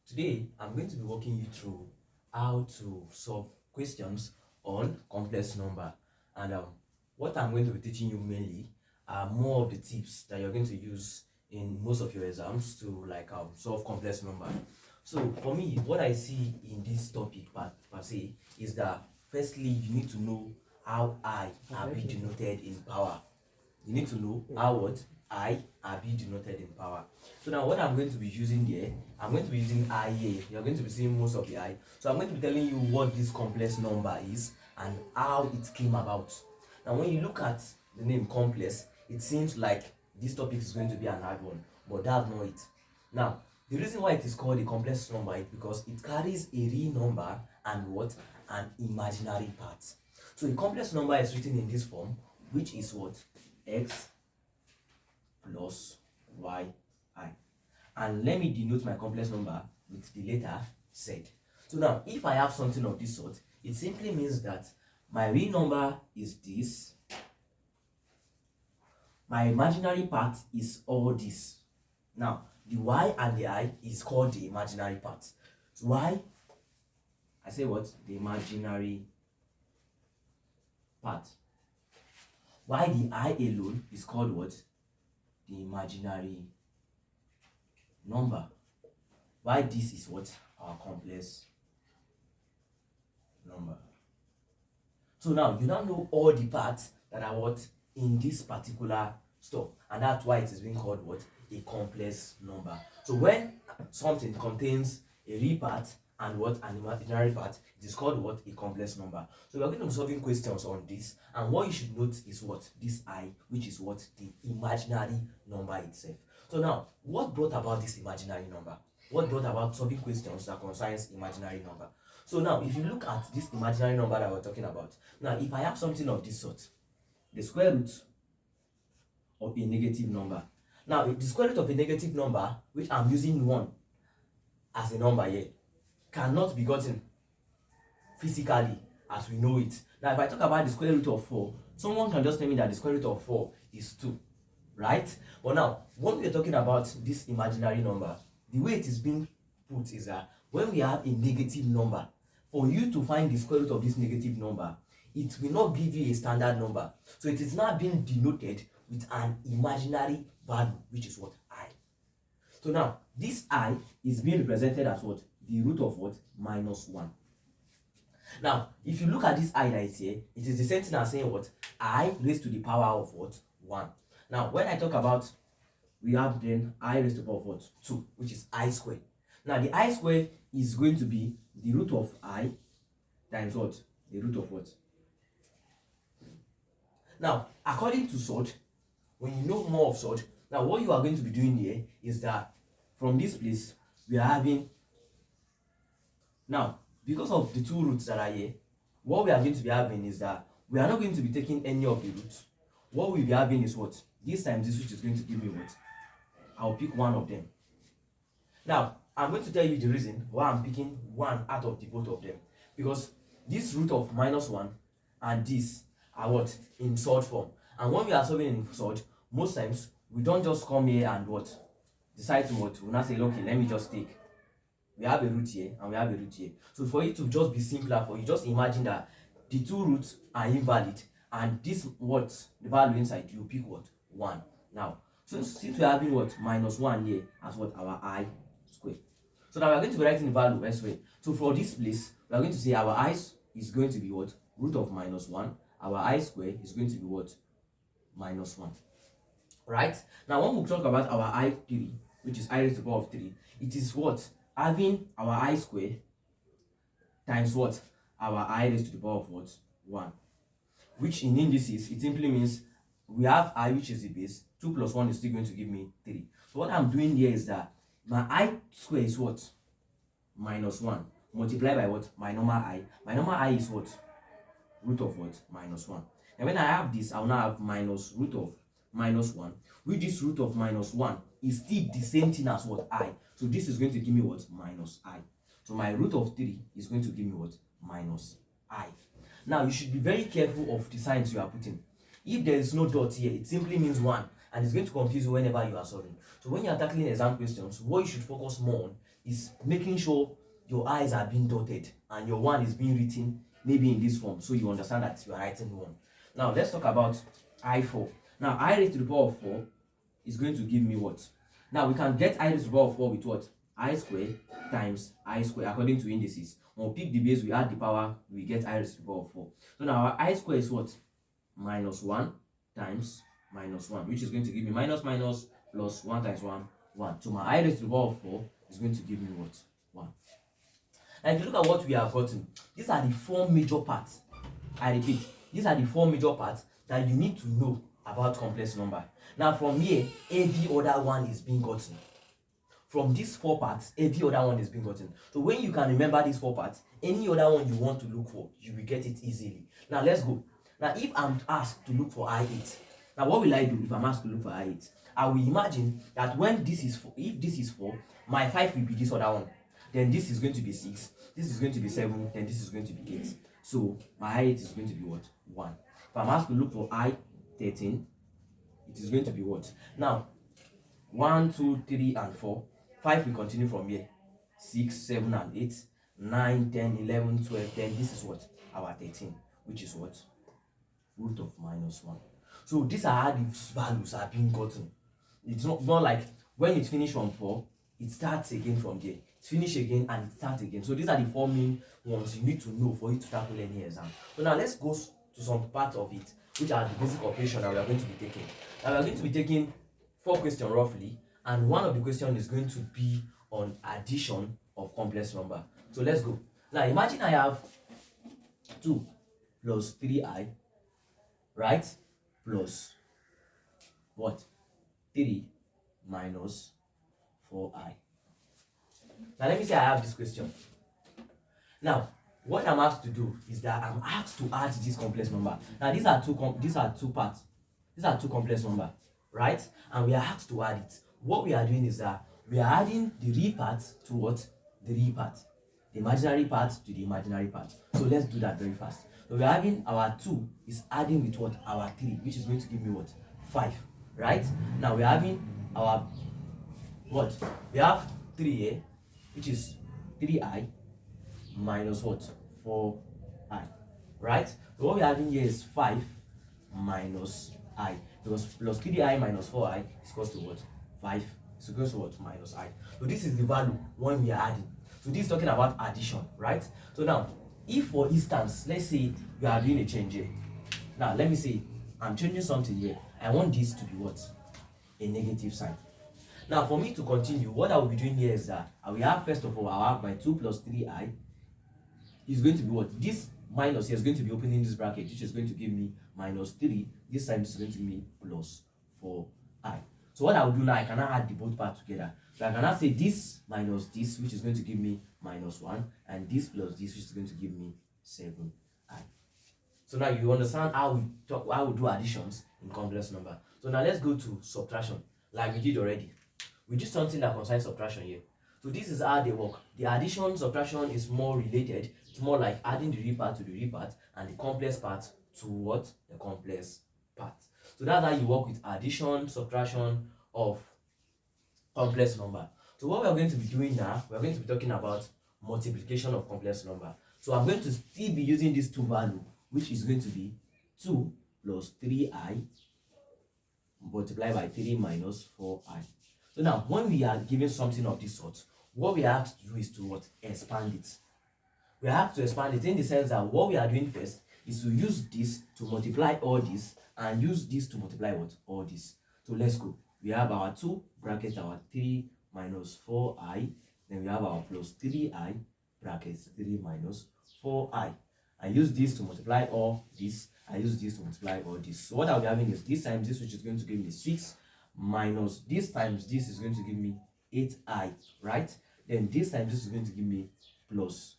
Today, I'm going to be walking you through how to solve questions on complex number. And what I'm going to be teaching you mainly are more of the tips that you're going to use in most of your exams to solve complex number. So for me, what I see in this topic per se is that firstly, you need to know how I are being denoted in power. You need to know how what I are being denoted in power. So now what I'm going to be using here, I'm going to be using I here. You're going to be seeing most of the I. So I'm going to be telling you what this complex number is and how it came about. Now when you look at the name complex, it seems like this topic is going to be an hard one, but that's not it. Now, the reason why it is called a complex number is because it carries a real number and what? An imaginary part. So a complex number is written in this form, which is what? X plus y I. And let me denote my complex number with the letter Z. So now, if I have something of this sort, it simply means that my real number is this, my imaginary part is all this. Now, the y and the I is called the imaginary part. So why? I say what? The imaginary part. Why the I alone is called what? The imaginary number. Why this is what? Our complex number. So now you now know all the parts that are what? In this particular stuff. And that's why it is being called what? A complex number. So when something contains a real part and what? An imaginary part, it is called what? A complex number. So we are going to be solving questions on this, and what you should note is what? This I, which is what? The imaginary number itself. So now, what brought about this imaginary number? What brought about solving questions that concerns imaginary number? So now, if you look at this imaginary number that we're talking about, now if I have something of this sort, the square root of a negative number. Now, the square root of a negative number, which I'm using 1 as a number here, cannot be gotten physically as we know it. Now, if I talk about the square root of 4, someone can just tell me that the square root of 4 is 2, right? But now, when we're talking about this imaginary number, the way it is being put is that when we have a negative number, for you to find the square root of this negative number, it will not give you a standard number. So it is now being denoted with an imaginary value, which is what? I. So now, this I is being represented as what? The root of what? -1. Now, if you look at this I that is here, it is the same thing as saying what? I raised to the power of what? 1. Now, when I talk about, we have then I raised to the power of what? 2, which is I squared. Now, the I squared is going to be the root of I times what? The root of what? Now, according to sort, when you know more of sort, now what you are going to be doing here is that from this place, we are having, now, because of the two roots that are here, what we are going to be having is that we are not going to be taking any of the roots. What we'll be having is what? This times this, which is going to give me what? I'll pick one of them. Now, I'm going to tell you the reason why I'm picking one out of the both of them. Because this root of -1 and this are what? In sort form. And when we are solving in sort, most times we don't just come here and what? Decide to what? We'll not say, okay, let me just take. We have a root here and we have a root here. So for it to just be simpler for you, just imagine that the two roots are invalid and this what? The value inside, you pick what? 1. Now, so since we're having what? -1 here as what? Our I squared. So now we're going to be writing the value elsewhere. So for this place, we're going to say our I is going to be what? Root of -1. Our I squared is going to be what? -1. Right? Now when we talk about our I3, which is I raised to the power of 3, it is what? Having our I squared times what? Our I raised to the power of what? 1. Which in indices, it simply means we have I, which is the base. 2 plus 1 is still going to give me 3. So what I'm doing here is that my I square is what? -1 multiplied by what? My normal I. My normal I is what? Root of what? -1. And when I have this, I will now have minus root of -1, which this root of -1 is still the same thing as what? I. So this is going to give me what? -I. So my root of 3 is going to give me what? -I. Now you should be very careful of the signs you are putting. If there is no dot here, it simply means 1, and it's going to confuse you whenever you are solving. So when you are tackling exam questions, what you should focus more on is making sure your i's are being dotted and your 1 is being written maybe in this form, so you understand that you are writing 1. Now let's talk about I4. Now I raised to the power of 4 is going to give me what? Now we can get I raised to the power of 4 with what? I squared times I squared according to indices. When we pick the base, we add the power, we get I raised to the power of 4. So now our I squared is what? Minus 1 times minus 1, which is going to give me minus minus plus 1 times 1, 1. So my I raised to the power of 4 is going to give me what? 1. Now if you look at what we have gotten, these are the 4 major parts. I repeat, these are the 4 major parts that you need to know about complex number. Now from here, every other one is being gotten. From these 4 parts, every other one is being gotten. So when you can remember these 4 parts, any other one you want to look for, you will get it easily. Now let's go. Now if I'm asked to look for I8, now what will I do if I'm asked to look for I8? I will imagine that when this is 4, if this is 4, my 5 will be this other one. Then this is going to be 6, this is going to be 7, then this is going to be 8. So my I8 is going to be what? 1. If I'm asked to look for I13, it is going to be what? Now 1, 2, 3, and 4. 5 will continue from here. 6, 7, and 8. 9, 10, 11, 12. Then this is what? Our 13, which is what? Root of minus 1. So these are how the values are being gotten. It's not like when it finishes from 4, it starts again from there. It finishes again and it starts again. So these are the 4 main ones you need to know for you to tackle any exam. So now let's go to some part of it, which are the basic operations that we are going to be taking. Now we are going to be taking 4 questions roughly, and one of the questions is going to be on addition of complex number. So let's go. Now imagine I have 2 plus 3i, right, plus what? 3 minus 4i. Now let me say I have this question. Now what I'm asked to do is that I'm asked to add this complex number. Now these are two parts. These are 2 complex numbers, right? And we are asked to add it. What we are doing is that we are adding the real part to what? The real part. The imaginary part to the imaginary part. So let's do that very fast. So we are having our 2 is adding with what? Our 3, which is going to give me what? 5, right? Now we are having our what? We have 3 here, which is 3i minus what? 4i, right? So what we are having here is 5 minus I, because plus 3i minus 4i is equal to what? 5 is equal to what? Minus I. So this is the value when we are adding. So this is talking about addition, right? So now, if for instance, let's say we are doing a change here. Now let me say I'm changing something here. I want this to be what? A negative sign. Now for me to continue, what I will be doing here is that I will have, first of all, I have my 2 plus 3i is going to be what? This minus here is going to be opening this bracket, which is going to give me minus 3. This time this is going to give me plus 4i. So what I will do now, I cannot add the both parts together. So I cannot say this minus this, which is going to give me minus 1, and this plus this, which is going to give me 7i. So now you understand how we do additions in complex number. So now let's go to subtraction, like we did already. We did something that concerns subtraction here. So this is how they work. The addition subtraction is more related. It's more like adding the real part to the real part and the complex part to what? The complex part. So that's how you work with addition, subtraction of complex number. So what we are going to be doing now, we are going to be talking about multiplication of complex number. So I'm going to still be using these 2 values, which is going to be 2 plus 3i multiplied by 3 minus 4i. So now, when we are given something of this sort, what we have to do is to what? Expand it. We have to expand it in the sense that what we are doing first is to use this to multiply all this and use this to multiply what? All this. So let's go. We have our 2 bracket our 3 minus 4i. Then we have our plus 3i bracket 3 minus 4i. I use this to multiply all this. I use this to multiply all this. So what I'll be having is this times this, which is going to give me 6, minus this times this is going to give me 8i, right? Then this times this is going to give me plus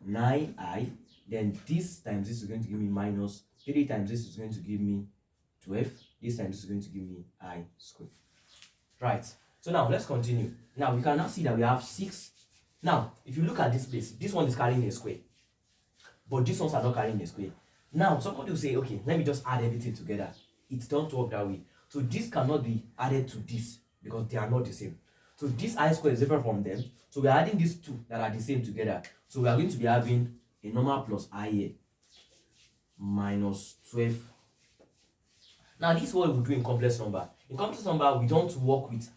9i. Then this times this is going to give me minus 3 times this is going to give me 12. This time this is going to give me I squared. Right. So now let's continue. Now we can now see that we have 6. Now, if you look at this place, this one is carrying a square, but these ones are not carrying a square. Now, somebody will say, okay, let me just add everything together. It don't work that way. So this cannot be added to this because they are not the same. So this I square is different from them. So we are adding these two that are the same together. So we are going to be having a normal plus I here minus 12. Now this is what we do in complex number. In complex number, we don't work with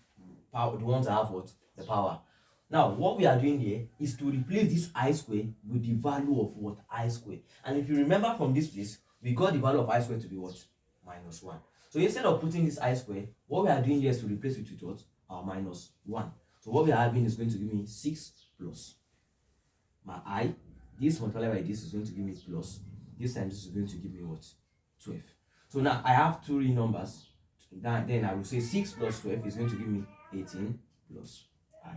power, the ones that have what? The power. Now what we are doing here is to replace this I square with the value of what? I square. And if you remember from this place, we got the value of I square to be what? Minus 1. So instead of putting this I square, what we are doing here is to replace it with what? Our minus 1. So what we are having is going to give me 6 plus my I. This multiplied by this is going to give me plus. This times this is going to give me what? 12. So now I have two real numbers. Then I will say 6 plus 12 is going to give me 18 plus I.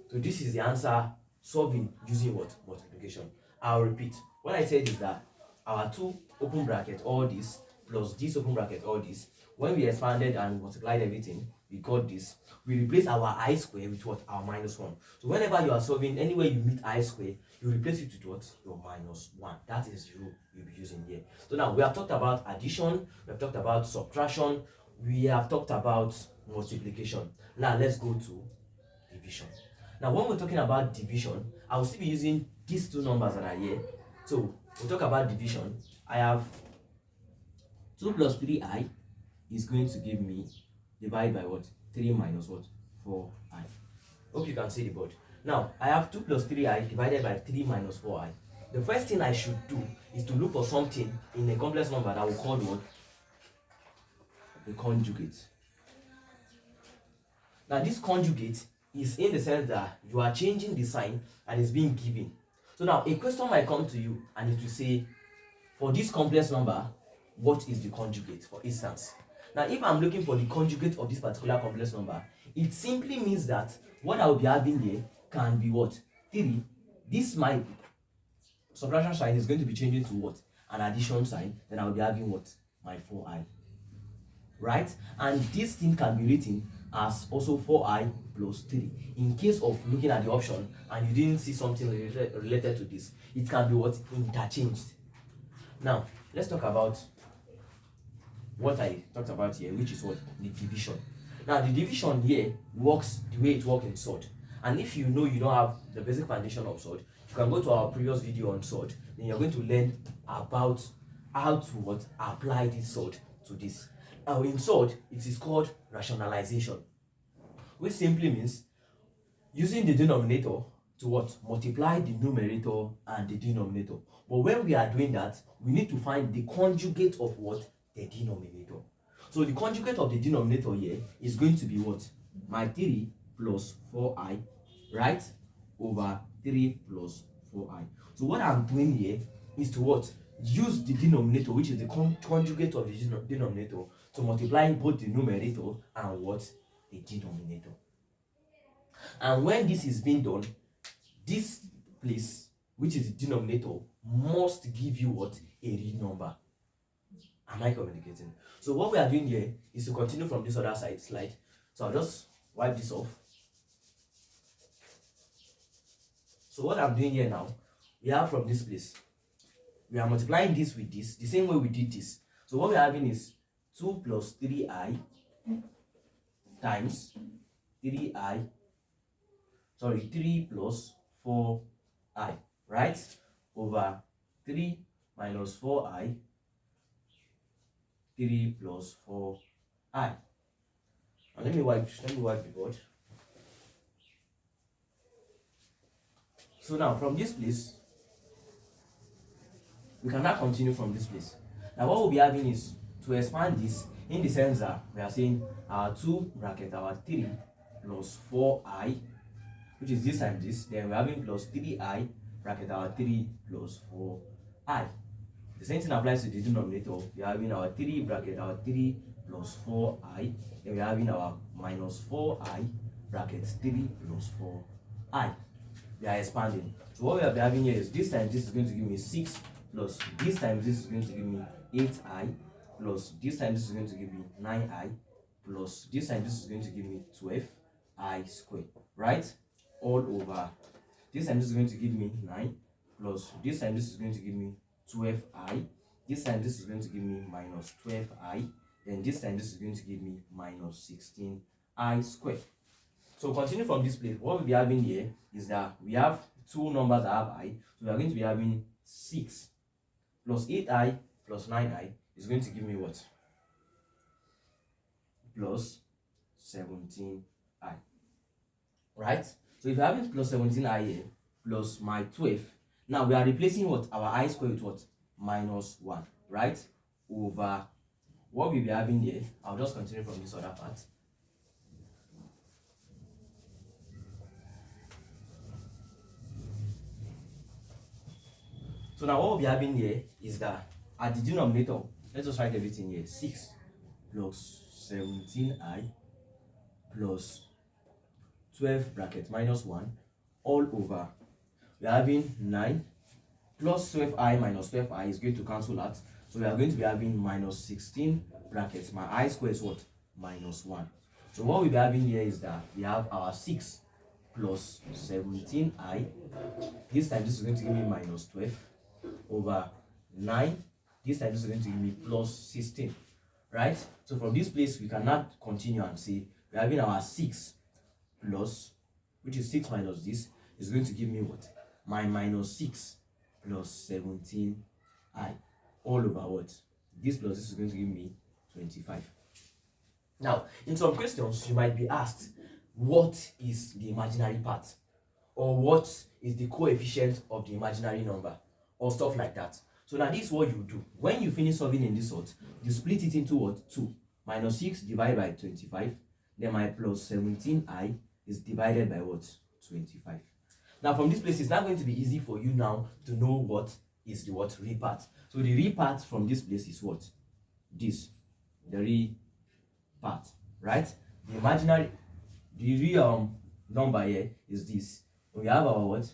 So this is the answer solving using what? Multiplication. I'll repeat. What I said is that our two open bracket, all this, plus this open bracket, all this, when we expanded and multiplied everything, we got this. We replace our I square with what? Our minus 1. So whenever you are solving, anywhere you meet I square, you replace it with what? Your minus 1. That is the rule you'll be using here. So now we have talked about addition, we have talked about subtraction, we have talked about multiplication. Now let's go to division. Now when we're talking about division, I will still be using these two numbers that are here. So we'll talk about division. I have 2 plus 3i is going to give me, divide by what? 3 minus what? 4i. Hope you can see the board. Now I have 2 plus 3i divided by 3 minus 4i. The first thing I should do is to look for something in a complex number that we call what? The conjugate. Now this conjugate is in the sense that you are changing the sign that is being given. So now a question might come to you and it will say, for this complex number, what is the conjugate, for instance? Now if I'm looking for the conjugate of this particular complex number, it simply means that what I will be having here can be what? 3. This my subtraction sign is going to be changing to what? An addition sign. Then I will be having what? My 4i. Right? And this thing can be written as also 4i plus 3. In case of looking at the option and you didn't see something related to this, it can be what? Interchanged. Now let's talk about what I talked about here, which is what? The division. Now the division here works the way it works in SORT. And if you know you don't have the basic foundation of SORT, you can go to our previous video on SORT. Then you're going to learn about how to what? Apply this SORT to this. Now in SORT, it is called rationalization, which simply means using the denominator to what? Multiply the numerator and the denominator. But when we are doing that, we need to find the conjugate of what? The denominator. So the conjugate of the denominator here is going to be what? My 3 plus 4i, right? Over 3 plus 4i. So what I'm doing here is to what? Use the denominator, which is the conjugate of the denominator, to multiply both the numerator and what? The denominator. And when this is being done, this place, which is the denominator, must give you what? A real number. Am I communicating? So what we are doing here is to continue from this other slide. So I'll just wipe this off. So what I'm doing here now, we have from this place, we are multiplying this with this, the same way we did this. So what we're having is 2 plus 3i times 3 plus 4i, right? Over 3 minus 4i, 3 plus 4i. And let me wipe the board. So now from this place, we can now continue from this place. Now what we'll be having is to expand this in the sense that we are saying our 2 bracket, our 3 plus 4i, which is this times this, then we're having plus 3i bracket our 3 plus 4i. The same thing applies to the denominator. We are having our 3 bracket our 3 plus 4i, then we are having our minus 4i bracket 3 plus 4i. We are expanding. So what we are having here is this times this is going to give me 6 plus this times this is going to give me 8i plus this times this is going to give me 9i plus this times this is going to give me 12i squared, right? All over this time this is going to give me 9 plus this time this is going to give me 12i, this time this is going to give me minus 12i, then this time this is going to give me minus 16i squared. So continue from this place. What we'll be having here is that we have two numbers that have I. So we are going to be having 6 plus 8i plus 9i is going to give me what? Plus 17i. Right? So if you're having plus 17i here plus my 12, now we are replacing what? Our I square with what? Minus 1. Right? Over what we'll be having here. I'll just continue from this other part. So now what we'll be having here is that at the denominator, let's just write everything here. 6 plus 17i plus 12 bracket minus 1 all over. We're having 9 plus 12i minus 12i is going to cancel out. So we are going to be having minus 16 brackets. My I square is what? Minus 1. So what we'll be having here is that we have our 6 plus 17i. This time this is going to give me minus 12 over 9. This time this is going to give me plus 16. Right? So from this place we cannot continue and say we're having our 6 plus, which is 6 minus this, is going to give me what? My minus 6 plus 17i all over what? This plus this is going to give me 25. Now, in some questions, you might be asked, what is the imaginary part? Or what is the coefficient of the imaginary number? Or stuff like that. So now this is what you do. When you finish solving in this sort, you split it into what? 2. Minus 6 divided by 25. Then my plus 17i is divided by what? 25. Now from this place, it's not going to be easy for you now to know what is the what? Real part. So the real part from this place is what? This. The real part. Right? The imaginary, the real number here is this. We have our what?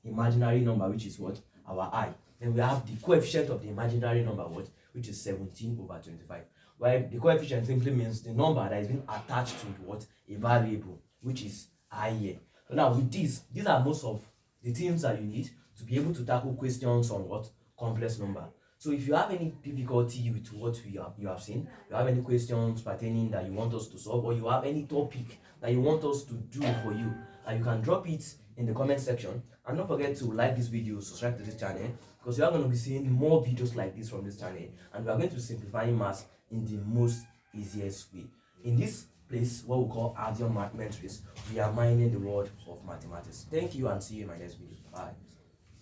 Imaginary number, which is what? Our I. Then we have the coefficient of the imaginary number, what? Which is 17 over 25. Well, the coefficient simply means the number that is being attached to what? A variable, which is I here. So now with this, these are most of the things that you need to be able to tackle questions on what? Complex number. So if you have any difficulty with what you have seen, you have any questions pertaining that you want us to solve, or you have any topic that you want us to do for you, you can drop it in the comment section. And don't forget to like this video, subscribe to this channel, because you are going to be seeing more videos like this from this channel, and we are going to be simplifying maths in the most easiest way. In this place, what we call addition mathematics, we are mining the world of mathematics. Thank you and see you in my next video. Bye.